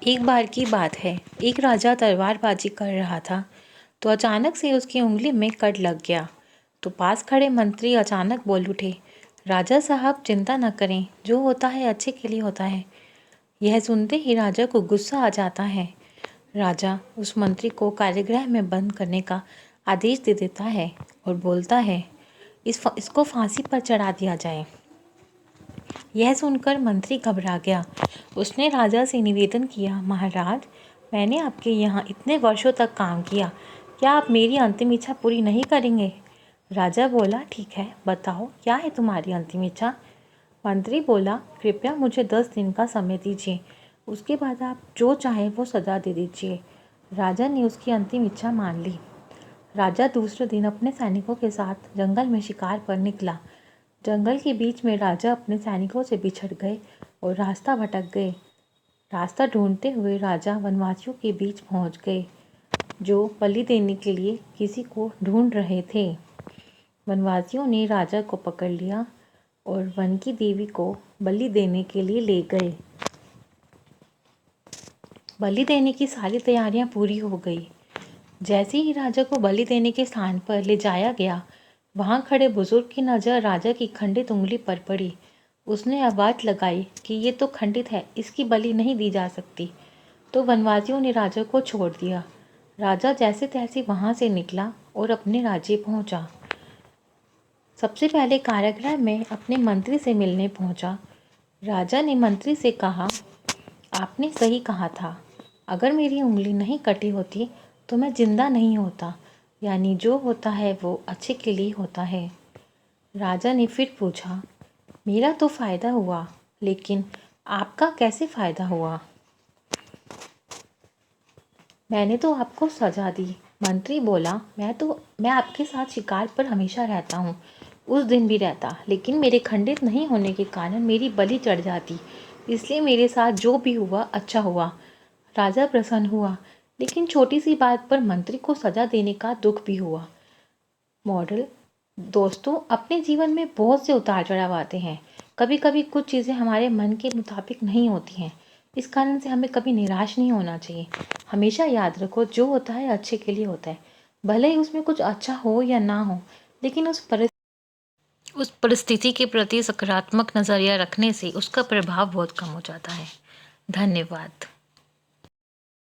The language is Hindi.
एक बार की बात है, एक राजा तलवारबाजी कर रहा था तो अचानक से उसकी उंगली में कट लग गया। तो पास खड़े मंत्री अचानक बोल उठे, राजा साहब चिंता न करें, जो होता है अच्छे के लिए होता है। यह सुनते ही राजा को गुस्सा आ जाता है। राजा उस मंत्री को कारागृह में बंद करने का आदेश दे देता है और बोलता है, इसको फांसी पर चढ़ा दिया जाए। यह सुनकर मंत्री घबरा गया। उसने राजा से निवेदन किया, महाराज, मैंने आपके यहाँ इतने वर्षों तक काम किया, क्या आप मेरी अंतिम इच्छा पूरी नहीं करेंगे? राजा बोला, ठीक है, बताओ क्या है तुम्हारी अंतिम इच्छा? मंत्री बोला, कृपया मुझे 10 दिन का समय दीजिए, उसके बाद आप जो चाहे वो सजा दे दीजिए। राजा ने उसकी अंतिम इच्छा मान ली। राजा दूसरे दिन अपने सैनिकों के साथ जंगल में शिकार पर निकला। जंगल के बीच में राजा अपने सैनिकों से बिछड़ गए और रास्ता भटक गए। रास्ता ढूंढते हुए राजा वनवासियों के बीच पहुंच गए, जो बलि देने के लिए किसी को ढूंढ रहे थे। वनवासियों ने राजा को पकड़ लिया और वन की देवी को बलि देने के लिए ले गए। बलि देने की सारी तैयारियां पूरी हो गई। जैसे ही राजा को बलि देने के स्थान पर ले जाया गया, वहां खड़े बुजुर्ग की नज़र राजा की खंडित उंगली पर पड़ी। उसने आवाज़ लगाई कि ये तो खंडित है, इसकी बलि नहीं दी जा सकती। तो वनवासियों ने राजा को छोड़ दिया। राजा जैसे तैसे वहां से निकला और अपने राज्य पहुंचा। सबसे पहले कारागृह में अपने मंत्री से मिलने पहुंचा। राजा ने मंत्री से कहा, आपने सही कहा था, अगर मेरी उंगली नहीं कटी होती तो मैं जिंदा नहीं होता, यानी जो होता है वो अच्छे के लिए होता है। राजा ने फिर पूछा, मेरा तो फ़ायदा हुआ, लेकिन आपका कैसे फ़ायदा हुआ? मैंने तो आपको सजा दी। मंत्री बोला, मैं आपके साथ शिकार पर हमेशा रहता हूँ, उस दिन भी रहता, लेकिन मेरे खंडित नहीं होने के कारण मेरी बलि चढ़ जाती, इसलिए मेरे साथ जो भी हुआ अच्छा हुआ। राजा प्रसन्न हुआ, लेकिन छोटी सी बात पर मंत्री को सजा देने का दुख भी हुआ। मॉडल, दोस्तों, अपने जीवन में बहुत से उतार चढ़ाव आते हैं। कभी कभी कुछ चीज़ें हमारे मन के मुताबिक नहीं होती हैं। इस कारण से हमें कभी निराश नहीं होना चाहिए। हमेशा याद रखो, जो होता है अच्छे के लिए होता है। भले ही उसमें कुछ अच्छा हो या ना हो, लेकिन उस परिस्थिति के प्रति सकारात्मक नज़रिया रखने से उसका प्रभाव बहुत कम हो जाता है। धन्यवाद।